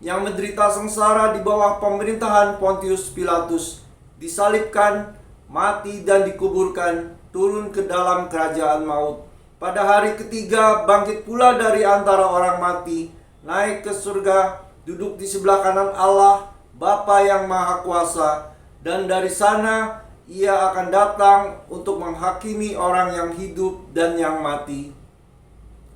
F: yang menderita sengsara di bawah pemerintahan Pontius Pilatus, disalibkan, mati dan dikuburkan, turun ke dalam kerajaan maut. Pada hari ketiga bangkit pula dari antara orang mati, naik ke surga, duduk di sebelah kanan Allah, Bapa yang Maha Kuasa, dan dari sana Ia akan datang untuk menghakimi orang yang hidup dan yang mati.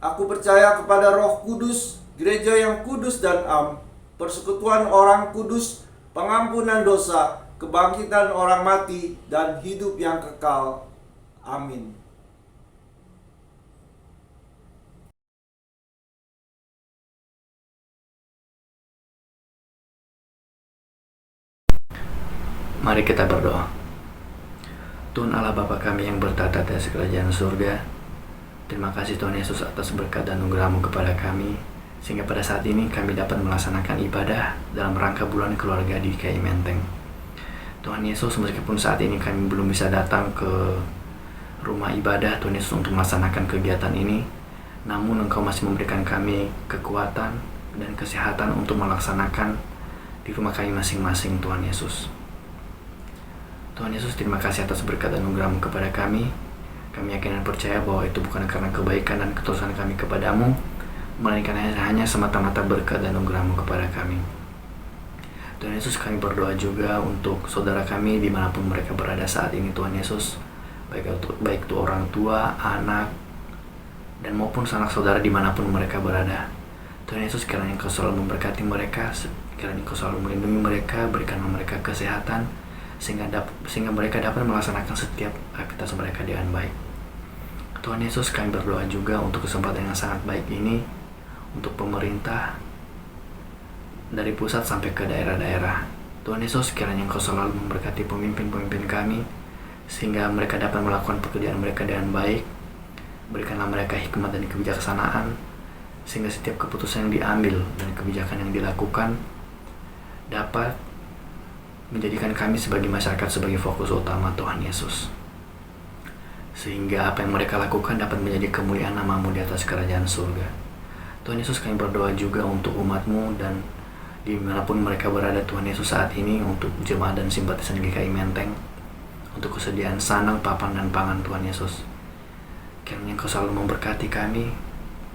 F: Aku percaya kepada Roh Kudus, gereja yang kudus dan am, persekutuan orang kudus, pengampunan dosa, kebangkitan orang mati, dan hidup yang kekal. Amin.
C: Mari kita berdoa. Tuhan Allah Bapa kami yang bertata di atas kerajaan surga, terima kasih Tuhan Yesus atas berkat dan anugerah-Mu kepada kami, sehingga pada saat ini kami dapat melaksanakan ibadah dalam rangka bulan keluarga di GKI Menteng. Tuhan Yesus, meskipun saat ini kami belum bisa datang ke rumah ibadah Tuhan Yesus untuk melaksanakan kegiatan ini, namun Engkau masih memberikan kami kekuatan dan kesehatan untuk melaksanakan di rumah kami masing-masing, Tuhan Yesus. Tuhan Yesus, terima kasih atas berkat dan anugerah-Mu kepada kami. Kami yakin dan percaya bahwa itu bukan karena kebaikan dan ketulusan kami kepadamu, melainkan hanya semata-mata berkat dan anugerah-Mu kepada kami. Tuhan Yesus, kami berdoa juga untuk saudara kami dimanapun mereka berada saat ini, Tuhan Yesus, baik itu orang tua, anak, dan maupun sanak saudara dimanapun mereka berada. Tuhan Yesus, kiranya Engkau selalu memberkati mereka, kiranya Engkau selalu melindungi mereka, berikanlah mereka kesehatan, sehingga mereka dapat melaksanakan setiap aktivitas mereka dengan baik. Tuhan Yesus, kami berdoa juga untuk kesempatan yang sangat baik ini, untuk pemerintah, dari pusat sampai ke daerah-daerah. Tuhan Yesus, kiranya Engkau selalu memberkati pemimpin-pemimpin kami, sehingga mereka dapat melakukan pekerjaan mereka dengan baik. Berikanlah mereka hikmat dan kebijaksanaan, sehingga setiap keputusan yang diambil dan kebijakan yang dilakukan dapat menjadikan kami sebagai masyarakat sebagai fokus utama, Tuhan Yesus. Sehingga apa yang mereka lakukan dapat menjadi kemuliaan nama-Mu di atas kerajaan surga. Tuhan Yesus, kami berdoa juga untuk umat-Mu dan dimanapun mereka berada, Tuhan Yesus, saat ini untuk jemaat dan simpatisan GKI Menteng. untuk kesediaan sandang, papan, dan pangan Tuhan Yesus. Kiranya Engkau selalu memberkati kami,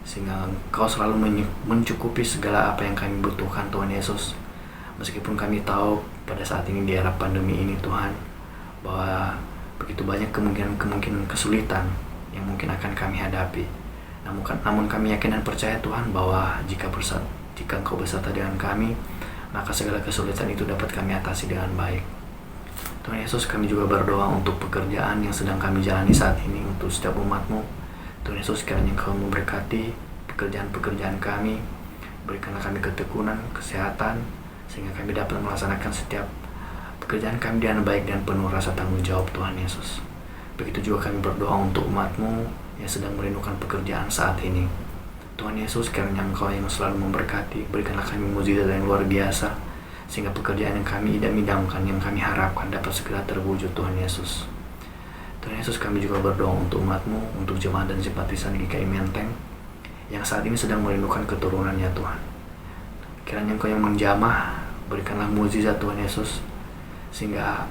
C: sehingga Engkau selalu mencukupi segala apa yang kami butuhkan Tuhan Yesus. Meskipun kami tahu pada saat ini di era pandemi ini Tuhan, bahwa begitu banyak kemungkinan kesulitan yang mungkin akan kami hadapi. Namun kami yakin dan percaya Tuhan bahwa jika Engkau beserta dengan kami, maka segala kesulitan itu dapat kami atasi dengan baik. Tuhan Yesus, kami juga berdoa untuk pekerjaan yang sedang kami jalani saat ini untuk setiap umat-Mu. Tuhan Yesus, kiranya Engkau memberkati pekerjaan-pekerjaan kami, berikanlah kami ketekunan, kesehatan, sehingga kami dapat melaksanakan setiap pekerjaan kami dengan baik dan penuh rasa tanggung jawab Tuhan Yesus. Begitu juga kami berdoa untuk umat-Mu yang sedang merindukan pekerjaan saat ini. Tuhan Yesus, kiranya Engkau yang selalu memberkati, berikanlah kami mukjizat yang luar biasa, sehingga pekerjaan yang kami idam-idamkan, yang kami harapkan dapat segera terwujud Tuhan Yesus. Tuhan Yesus, kami juga berdoa untuk umat-Mu, untuk jemaat dan simpatisan GKI Menteng yang saat ini sedang merindukan keturunannya Tuhan. Kiranya Engkau yang menjamah, berikanlah mukjizat Tuhan Yesus, sehingga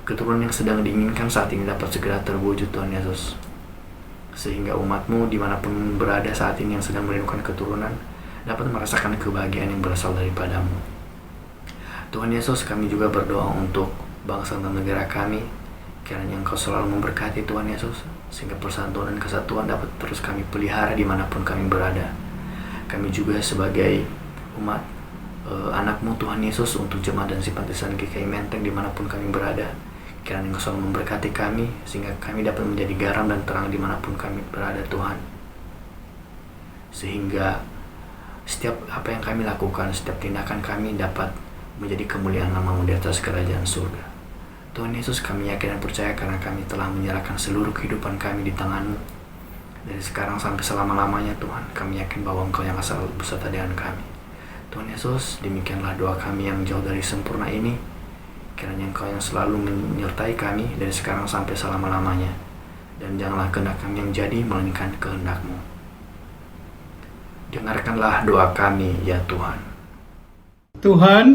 C: keturunan yang sedang diinginkan saat ini dapat segera terwujud Tuhan Yesus. Sehingga umat-Mu dimanapun berada saat ini yang sedang merindukan keturunan dapat merasakan kebahagiaan yang berasal daripada-Mu. Tuhan Yesus, kami juga berdoa untuk bangsa dan negara kami. Kiranya Engkau selalu memberkati Tuhan Yesus, sehingga persatuan dan kesatuan dapat terus kami pelihara dimanapun kami berada. Kami juga sebagai umat anak-Mu Tuhan Yesus, untuk jemaat dan simpatisan GKI Menteng dimanapun kami berada, kiranya Engkau selalu memberkati kami, sehingga kami dapat menjadi garam dan terang dimanapun kami berada Tuhan. Sehingga setiap apa yang kami lakukan, setiap tindakan kami dapat menjadi kemuliaan nama-Mu di atas kerajaan surga. Tuhan Yesus, kami yakin dan percaya karena kami telah menyerahkan seluruh kehidupan kami di tangan-Mu. Dari sekarang sampai selama-lamanya Tuhan, kami yakin bahwa Engkau yang asal beserta dengan kami. Tuhan Yesus, demikianlah doa kami yang jauh dari sempurna ini. Kiranya Engkau yang selalu menyertai kami dari sekarang sampai selama-lamanya. Dan janganlah kehendak kami yang jadi, melainkan kehendak-Mu. Dengarkanlah doa kami, ya Tuhan.
H: Tuhan,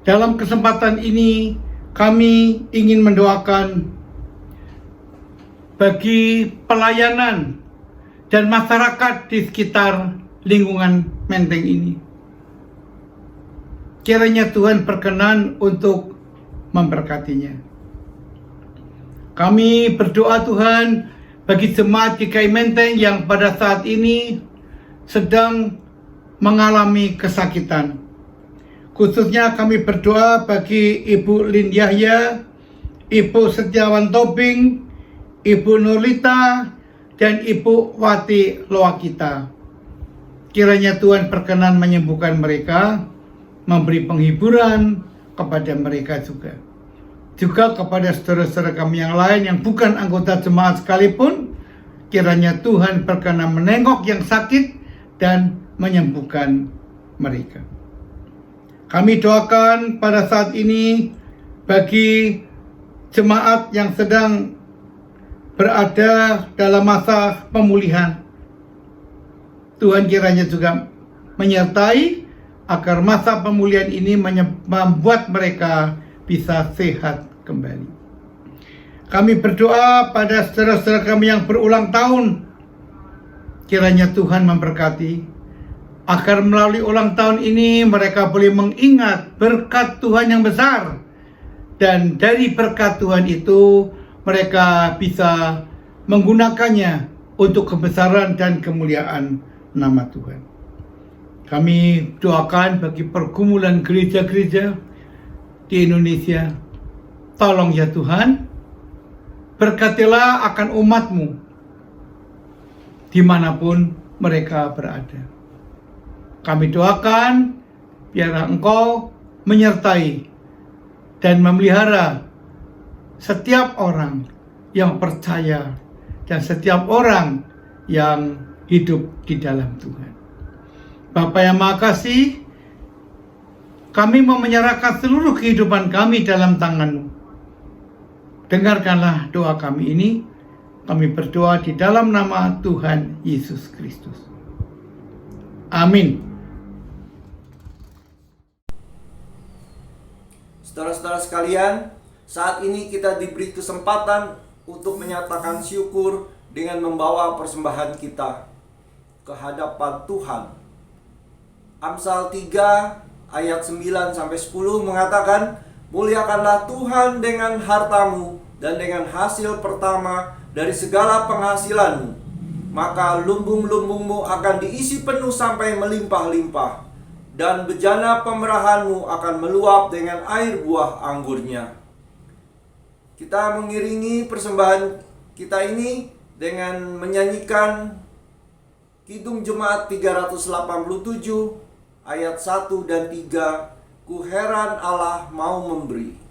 H: dalam kesempatan ini kami ingin mendoakan bagi pelayanan dan masyarakat di sekitar lingkungan Menteng ini. Kiranya Tuhan berkenan untuk memberkatinya. Kami berdoa Tuhan bagi jemaat GKI Menteng yang pada saat ini sedang mengalami kesakitan. Khususnya kami berdoa bagi Ibu Lin Yahya, Ibu Setiawan Tobing, Ibu Nurlita, dan Ibu Wati Loakita. Kiranya Tuhan berkenan menyembuhkan mereka, memberi penghiburan kepada mereka juga. Juga kepada saudara-saudara kami yang lain yang bukan anggota jemaat sekalipun, kiranya Tuhan berkenan menengok yang sakit dan menyembuhkan mereka. Kami doakan pada saat ini bagi jemaat yang sedang berada dalam masa pemulihan. Tuhan kiranya juga menyertai agar masa pemulihan ini membuat mereka bisa sehat kembali. Kami berdoa pada saudara-saudara kami yang berulang tahun. Kiranya Tuhan memberkati agar melalui ulang tahun ini mereka boleh mengingat berkat Tuhan yang besar. Dan dari berkat Tuhan itu mereka bisa menggunakannya untuk kebesaran dan kemuliaan nama Tuhan. Kami doakan bagi pergumulan gereja-gereja di Indonesia. Tolong ya Tuhan, berkatilah akan umat-Mu dimanapun mereka berada. Kami doakan biarlah Engkau menyertai dan memelihara setiap orang yang percaya dan setiap orang yang hidup di dalam Tuhan. Bapa yang Maha Kasih, kami mau menyerahkan seluruh kehidupan kami dalam tangan-Mu. Dengarkanlah doa kami ini. Kami berdoa di dalam nama Tuhan Yesus Kristus. Amin.
F: Saudara-saudara sekalian, saat ini kita diberi kesempatan untuk menyatakan syukur dengan membawa persembahan kita ke hadapan Tuhan. Amsal 3 ayat 9-10 mengatakan, muliakanlah Tuhan dengan hartamu dan dengan hasil pertama dari segala penghasilanmu, maka lumbung-lumbungmu akan diisi penuh sampai melimpah-limpah, dan bejana pemerahanmu akan meluap dengan air buah anggurnya. Kita mengiringi persembahan kita ini dengan menyanyikan Kidung Jemaat 387 ayat 1 dan 3, ku heran Allah mau memberi.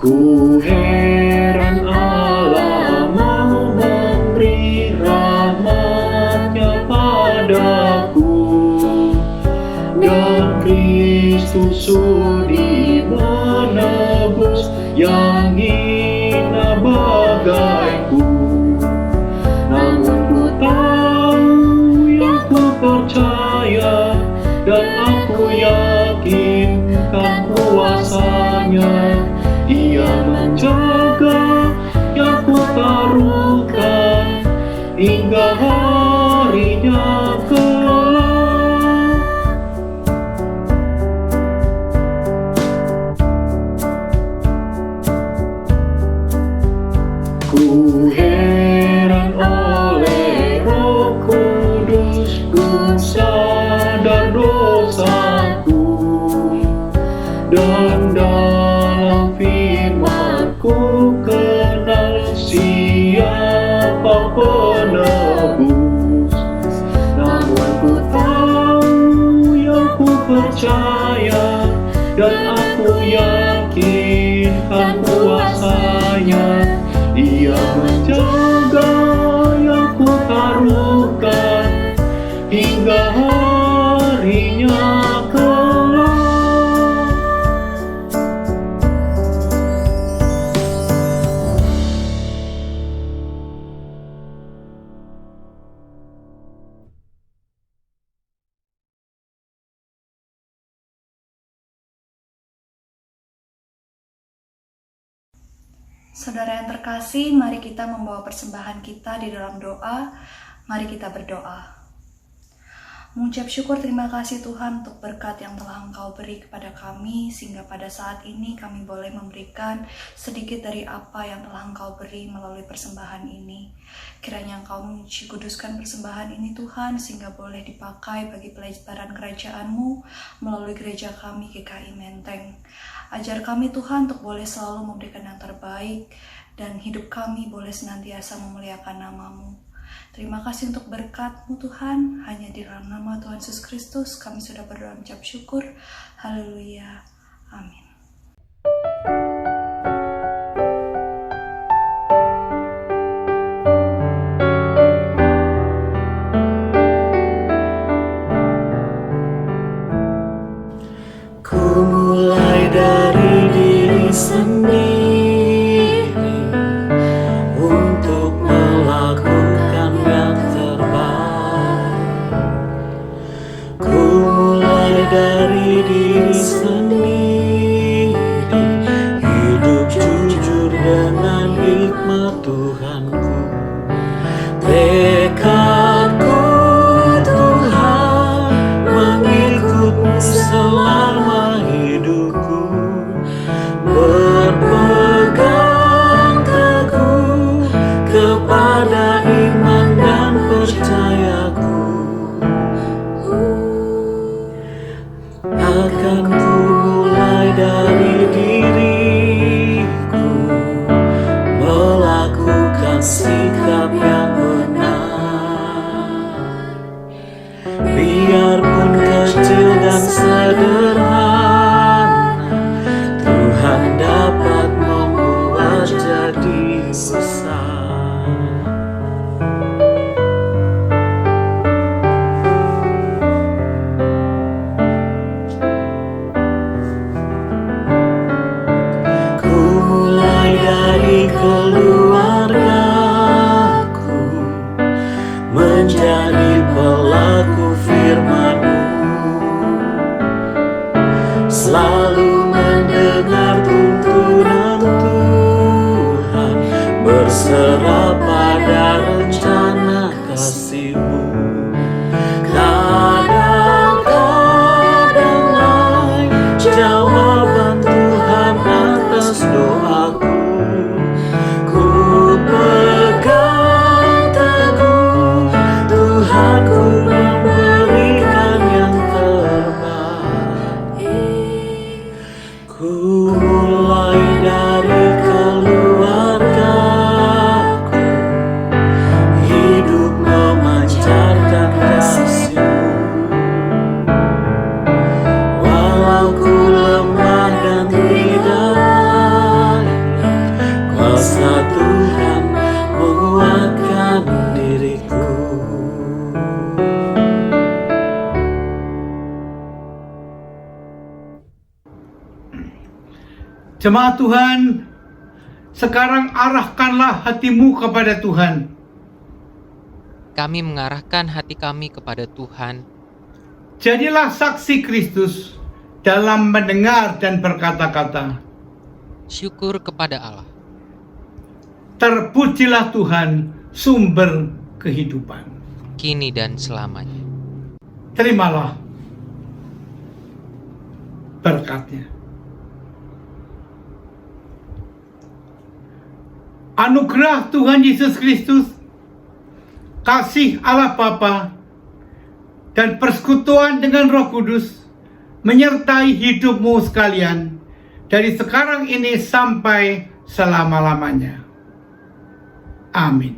G: Ku heran Allah mau memberi rahmat-Nya padaku, dan Kristus sudi menebus yang hina bagaiku. Namun ku tahu, yang ku percaya, dan aku yakinkan kuasa-Nya. Dia menjaga yang ku taruhkan hingga harinya kelak. Ku heran oleh Roh Kudus, ku sadar dosaku, dan dalam firman-Ku kenal siapa penebus. Namun ku tahu, yang ku percaya, dan aku yakinkan kuasa-Nya. Dia menjaga yang ku taruhkan hingga harinya kelak.
L: Saudara yang terkasih, mari kita membawa persembahan kita di dalam doa. Mari kita berdoa. Mengucap syukur terima kasih Tuhan untuk berkat yang telah Engkau beri kepada kami, sehingga pada saat ini kami boleh memberikan sedikit dari apa yang telah Engkau beri melalui persembahan ini. Kiranya Engkau menguji kuduskan persembahan ini Tuhan, sehingga boleh dipakai bagi pelajaran kerajaan-Mu melalui gereja kami GKI Menteng. Ajar kami Tuhan untuk boleh selalu memberikan yang terbaik, dan hidup kami boleh senantiasa memuliakan nama-Mu. Terima kasih untuk berkat-Mu Tuhan. Hanya di dalam nama Tuhan Yesus Kristus kami sudah berdoa mengucap syukur. Haleluya. Amin.
G: Ku mulai dari diri sendiri untuk melakukan yang terbaik. Ku mulai dari diri sendiri, hidup jujur dengan hikmat Tuhanku. Tekadku Tuhan mengikut-Mu selama hidupku, berpegang teguh kepada iman dan percayaku. Akan ku mulai dari diriku, melakukan sikap yang benar, biarpun kecil dan sederhana, Tuhan dapat membuat jadi besar. Ku mulai dari keluarga kasih-Mu. Kadang-kadang lain jawaban Tuhan atas doaku. Ku pegang teguh, Tuhanku memberikan yang terbaik. Ku mulai dari keluargaku, hidup memancarkan kasih-Mu. Walau ku lemah dan tidak layak, kuasa Tuhan menguatkan diriku.
H: Jemaat Tuhan, sekarang arahkanlah hatimu kepada Tuhan.
I: Kami mengarahkan hati kami kepada Tuhan.
H: Jadilah saksi Kristus dalam mendengar dan berkata-kata.
I: Syukur kepada Allah.
H: Terpujilah Tuhan, sumber kehidupan.
I: Kini dan selamanya.
H: Terimalah berkatnya. Anugerah Tuhan Yesus Kristus, kasih Allah Bapa, dan persekutuan dengan Roh Kudus menyertai hidupmu sekalian dari sekarang ini sampai selama-lamanya. Amin.